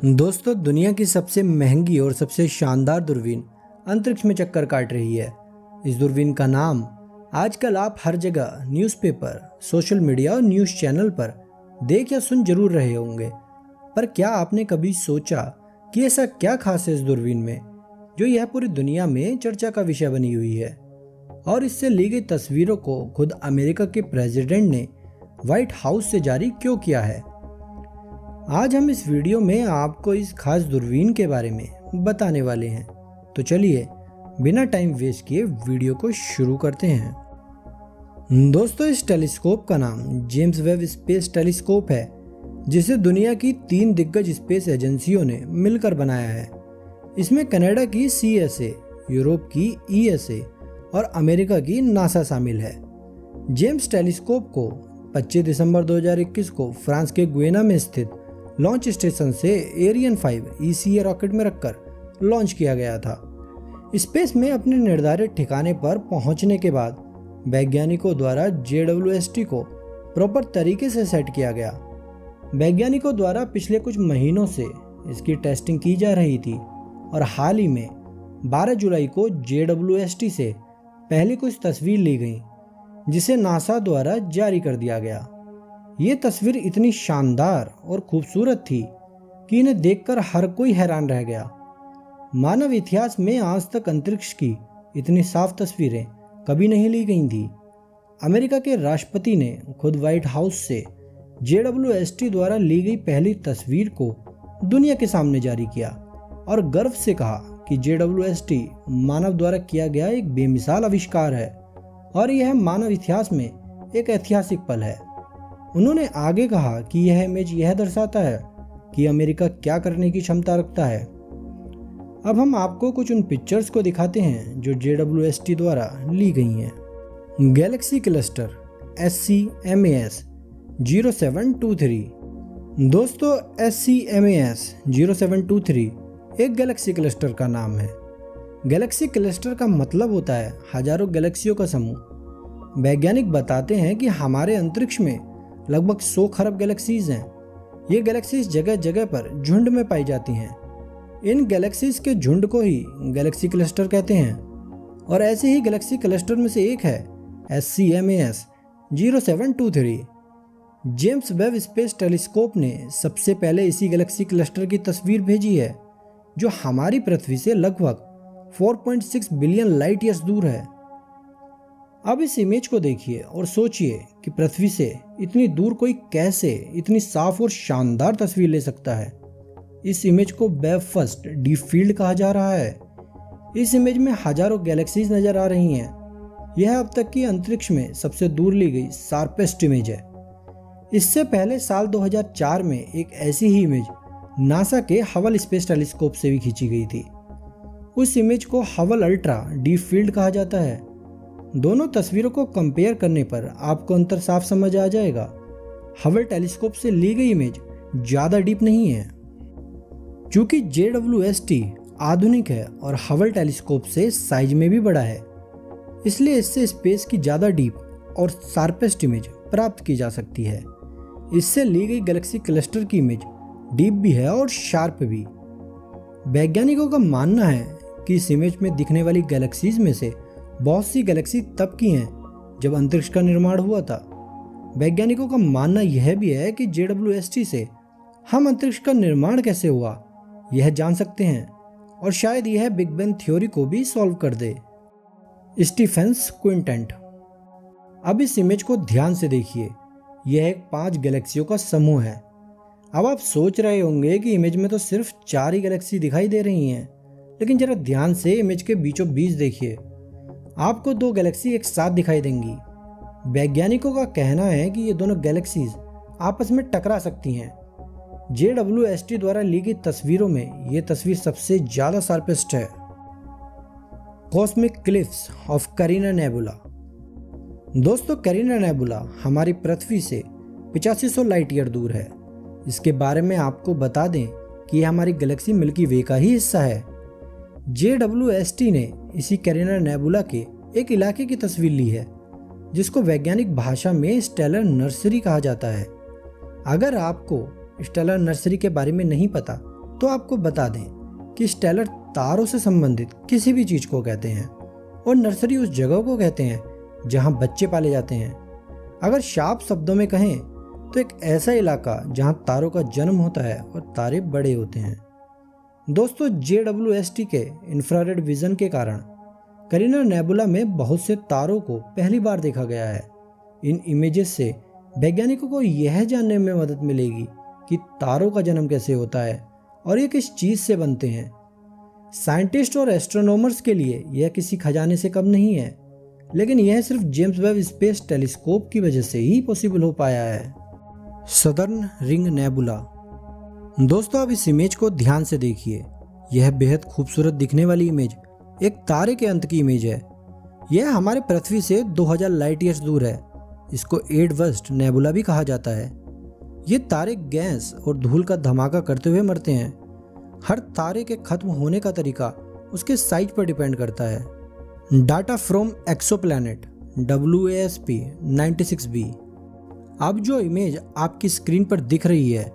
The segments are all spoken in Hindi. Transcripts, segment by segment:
दोस्तों, दुनिया की सबसे महंगी और सबसे शानदार दूरबीन अंतरिक्ष में चक्कर काट रही है। इस दूरबीन का नाम आजकल आप हर जगह न्यूज़पेपर, सोशल मीडिया और न्यूज़ चैनल पर देख या सुन जरूर रहे होंगे। पर क्या आपने कभी सोचा कि ऐसा क्या खास है इस दूरबीन में जो यह पूरी दुनिया में चर्चा का विषय बनी हुई है? और इससे ली गई तस्वीरों को खुद अमेरिका के प्रेसिडेंट ने व्हाइट हाउस से जारी क्यों किया है? आज हम इस वीडियो में आपको इस खास दूरबीन के बारे में बताने वाले हैं। तो चलिए बिना टाइम वेस्ट किए वीडियो को शुरू करते हैं। दोस्तों, इस टेलीस्कोप का नाम जेम्स वेब स्पेस टेलीस्कोप है, जिसे दुनिया की 3 दिग्गज स्पेस एजेंसियों ने मिलकर बनाया है। इसमें कनाडा की CSA, यूरोप की ESA और अमेरिका की NASA शामिल है। जेम्स टेलीस्कोप को 25 दिसंबर 2021 को फ्रांस के गुयेना में स्थित लॉन्च स्टेशन से एरियन 5 ECA रॉकेट में रखकर लॉन्च किया गया था। स्पेस में अपने निर्धारित ठिकाने पर पहुंचने के बाद वैज्ञानिकों द्वारा JWST को प्रॉपर तरीके से सेट किया गया। वैज्ञानिकों द्वारा पिछले कुछ महीनों से इसकी टेस्टिंग की जा रही थी और हाल ही में 12 जुलाई को JWST से पहली कुछ तस्वीर ली गई, जिसे नासा द्वारा जारी कर दिया गया। ये तस्वीर इतनी शानदार और खूबसूरत थी कि इन्हें देखकर हर कोई हैरान रह गया। मानव इतिहास में आज तक अंतरिक्ष की इतनी साफ तस्वीरें कभी नहीं ली गई थी। अमेरिका के राष्ट्रपति ने खुद व्हाइट हाउस से JWST द्वारा ली गई पहली तस्वीर को दुनिया के सामने जारी किया और गर्व से कहा कि JWST मानव द्वारा किया गया एक बेमिसाल आविष्कार है और यह मानव इतिहास में एक ऐतिहासिक पल है। उन्होंने आगे कहा कि यह इमेज यह दर्शाता है कि अमेरिका क्या करने की क्षमता रखता है। अब हम आपको कुछ उन पिक्चर्स को दिखाते हैं जो JWST द्वारा ली गई हैं। Galaxy cluster SCMAS 0723। दोस्तों, SCMAS 0723 एक गैलेक्सी क्लस्टर का नाम है। गैलेक्सी क्लस्टर का मतलब होता है हजारों गैलेक्सियों का समूह। वैज्ञानिक बताते हैं कि हमारे अंतरिक्ष में लगभग 100 खरब गैलेक्सीज हैं। ये गैलेक्सीज जगह जगह पर झुंड में पाई जाती हैं। इन गैलेक्सीज के झुंड को ही गैलेक्सी क्लस्टर कहते हैं और ऐसे ही गैलेक्सी क्लस्टर में से एक है SCMAS 0723। James Webb space telescope ने सबसे पहले इसी गैलेक्सी क्लस्टर की तस्वीर भेजी है, जो हमारी पृथ्वी से लगभग 4.6 बिलियन लाइट ईयर्स दूर है। अब इस इमेज को देखिए और सोचिए कि पृथ्वी से इतनी दूर कोई कैसे इतनी साफ और शानदार तस्वीर ले सकता है। इस इमेज को वेब फर्स्ट डीप फील्ड कहा जा रहा है। इस इमेज में हजारों गैलेक्सीज नजर आ रही हैं। यह अब तक की अंतरिक्ष में सबसे दूर ली गई शार्पेस्ट इमेज है। इससे पहले साल 2004 में एक ऐसी ही इमेज नासा के हबल स्पेस टेलीस्कोप से भी खींची गई थी। उस इमेज को हबल अल्ट्रा डीप फील्ड कहा जाता है। दोनों तस्वीरों को कंपेयर करने पर आपको अंतर साफ समझ आ जाएगा। हबल टेलीस्कोप से ली गई इमेज ज़्यादा डीप नहीं है। चूंकि JWST आधुनिक है और हबल टेलीस्कोप से साइज में भी बड़ा है, इसलिए इससे स्पेस की ज़्यादा डीप और शार्पेस्ट इमेज प्राप्त की जा सकती है। इससे ली गई गैलेक्सी क्लस्टर की इमेज डीप भी है और शार्प भी। वैज्ञानिकों का मानना है कि इस इमेज में दिखने वाली गैलेक्सीज में से बहुत सी गैलेक्सी तब की हैं जब अंतरिक्ष का निर्माण हुआ था। वैज्ञानिकों का मानना यह भी है कि JWST से हम अंतरिक्ष का निर्माण कैसे हुआ यह जान सकते हैं और शायद यह बिग बैंग थ्योरी को भी सॉल्व कर दे। स्टीफेंस क्विंटेंट। अब इस इमेज को ध्यान से देखिए। यह एक 5 गैलेक्सियों का समूह है। अब आप सोच रहे होंगे कि इमेज में तो सिर्फ 4 ही गैलेक्सी दिखाई दे रही हैं, लेकिन जरा ध्यान से इमेज के बीचों बीच देखिए। आपको 2 गैलेक्सी एक साथ दिखाई देंगी। वैज्ञानिकों का कहना है कि ये दोनों गैलेक्सीज आपस में टकरा सकती हैं। JWST द्वारा ली गई तस्वीरों में ये तस्वीर सबसे ज्यादा शार्पेस्ट है। Cosmic cliffs of carina nebula. दोस्तों, कैरिना नेबुला हमारी पृथ्वी से 8500 लाइट ईयर दूर है। इसके बारे में आपको बता दें कि यह हमारी गैलेक्सी मिल्की वे का ही हिस्सा है। JWST ने इसी कैरिना नेबुला के एक इलाके की तस्वीर ली है, जिसको वैज्ञानिक भाषा में स्टेलर नर्सरी कहा जाता है। अगर आपको स्टेलर नर्सरी के बारे में नहीं पता तो आपको बता दें कि स्टेलर तारों से संबंधित किसी भी चीज को कहते हैं और नर्सरी उस जगह को कहते हैं जहां बच्चे पाले जाते हैं। अगर शार्प शब्दों में कहें तो एक ऐसा इलाका जहां तारों का जन्म होता है और तारे बड़े होते हैं। दोस्तों, JWST के इंफ्रारेड विजन के कारण कैरिना नेबुला में बहुत से तारों को पहली बार देखा गया है। इन इमेजेस से वैज्ञानिकों को यह जानने में मदद मिलेगी कि तारों का जन्म कैसे होता है और ये किस चीज़ से बनते हैं। साइंटिस्ट और एस्ट्रोनॉमर्स के लिए यह किसी खजाने से कम नहीं है, लेकिन यह सिर्फ जेम्स वेब स्पेस टेलीस्कोप की वजह से ही पॉसिबल हो पाया है। Southern ring nebula. दोस्तों, अब इस इमेज को ध्यान से देखिए। यह बेहद खूबसूरत दिखने वाली इमेज एक तारे के अंत की इमेज है। यह हमारे पृथ्वी से 2000 लाइट ईयर्स दूर है। इसको एडवर्स्ट नेबुला भी कहा जाता है। ये तारे गैस और धूल का धमाका करते हुए मरते हैं। हर तारे के खत्म होने का तरीका उसके साइज पर डिपेंड करता है। Data from exoplanet WASP 96b। अब जो इमेज आपकी स्क्रीन पर दिख रही है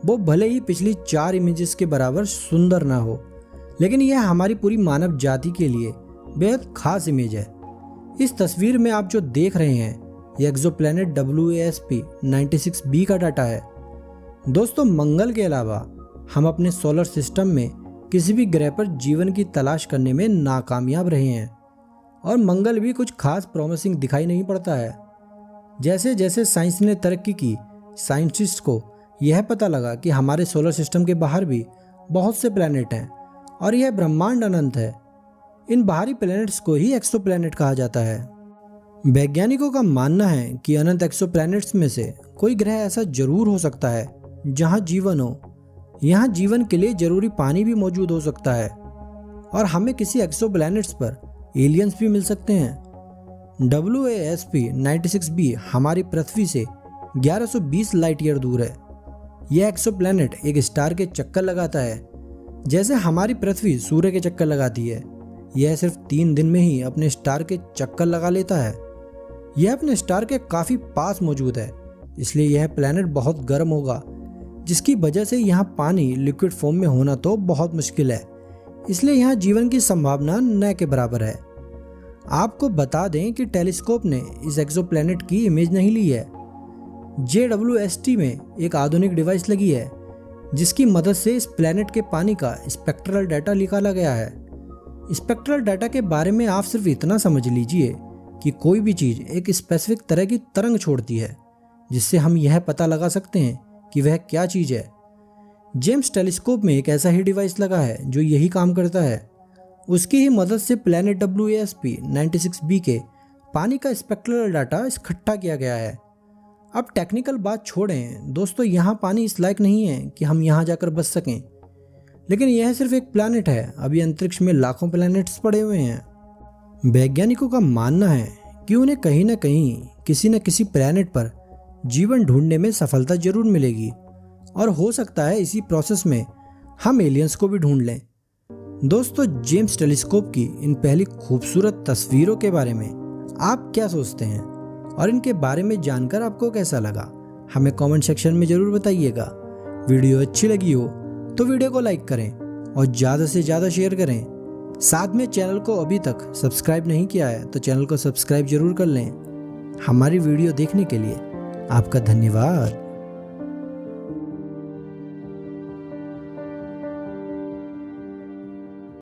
वो भले ही पिछली 4 इमेजेस के बराबर सुंदर ना हो, लेकिन यह हमारी पूरी मानव जाति के लिए बेहद खास इमेज है। इस तस्वीर में आप जो देख रहे हैं यह एक्सोप्लैनेट WASP 96b का डाटा है। दोस्तों, मंगल के अलावा हम अपने सोलर सिस्टम में किसी भी ग्रह पर जीवन की तलाश करने में नाकामयाब रहे हैं और मंगल भी कुछ खास प्रॉमिसिंग दिखाई नहीं पड़ता है। जैसे जैसे साइंस ने तरक्की की, साइंटिस्ट को यह पता लगा कि हमारे सोलर सिस्टम के बाहर भी बहुत से प्लैनेट हैं और यह ब्रह्मांड अनंत है। इन बाहरी प्लैनेट्स को ही एक्सोप्लैनेट कहा जाता है। वैज्ञानिकों का मानना है कि अनंत एक्सोप्लैनेट्स में से कोई ग्रह ऐसा जरूर हो सकता है जहां जीवन हो। यहाँ जीवन के लिए जरूरी पानी भी मौजूद हो सकता है और हमें किसी एक्सोप्लैनेट्स पर एलियंस भी मिल सकते हैं। WASP 96b हमारी पृथ्वी से 1120 लाइट ईयर दूर है। यह एक्सोप्लैनेट एक स्टार के चक्कर लगाता है, जैसे हमारी पृथ्वी सूर्य के चक्कर लगाती है। यह सिर्फ 3 दिन में ही अपने स्टार के चक्कर लगा लेता है। यह अपने स्टार के काफ़ी पास मौजूद है, इसलिए यह प्लैनेट बहुत गर्म होगा, जिसकी वजह से यहाँ पानी लिक्विड फॉर्म में होना तो बहुत मुश्किल है। इसलिए यहाँ जीवन की संभावना न के बराबर है। आपको बता दें कि टेलीस्कोप ने इस एक्सोप्लैनेट की इमेज नहीं ली है। JWST में एक आधुनिक डिवाइस लगी है जिसकी मदद से इस प्लैनेट के पानी का स्पेक्ट्रल डाटा निकाला गया है। स्पेक्ट्रल डाटा के बारे में आप सिर्फ इतना समझ लीजिए कि कोई भी चीज़ एक स्पेसिफिक तरह की तरंग छोड़ती है, जिससे हम यह पता लगा सकते हैं कि वह क्या चीज़ है। जेम्स टेलीस्कोप में एक ऐसा ही डिवाइस लगा है जो यही काम करता है। उसकी ही मदद से प्लैनेट WASP 96b के पानी का स्पेक्ट्रल डाटा इकट्ठा किया गया है। अब टेक्निकल बात छोड़ें दोस्तों, यहाँ पानी इस लायक नहीं है कि हम यहाँ जाकर बच सकें, लेकिन यह सिर्फ एक प्लैनेट है। अभी अंतरिक्ष में लाखों प्लैनेट्स पड़े हुए हैं। वैज्ञानिकों का मानना है कि उन्हें कहीं ना कहीं किसी न किसी प्लैनेट पर जीवन ढूंढने में सफलता जरूर मिलेगी और हो सकता है इसी प्रोसेस में हम एलियंस को भी ढूंढ लें। दोस्तों, जेम्स टेलीस्कोप की इन पहली खूबसूरत तस्वीरों के बारे में आप क्या सोचते हैं और इनके बारे में जानकर आपको कैसा लगा, हमें कमेंट सेक्शन में ज़रूर बताइएगा। वीडियो अच्छी लगी हो तो वीडियो को लाइक करें और ज़्यादा से ज़्यादा शेयर करें। साथ में चैनल को अभी तक सब्सक्राइब नहीं किया है तो चैनल को सब्सक्राइब जरूर कर लें। हमारी वीडियो देखने के लिए आपका धन्यवाद।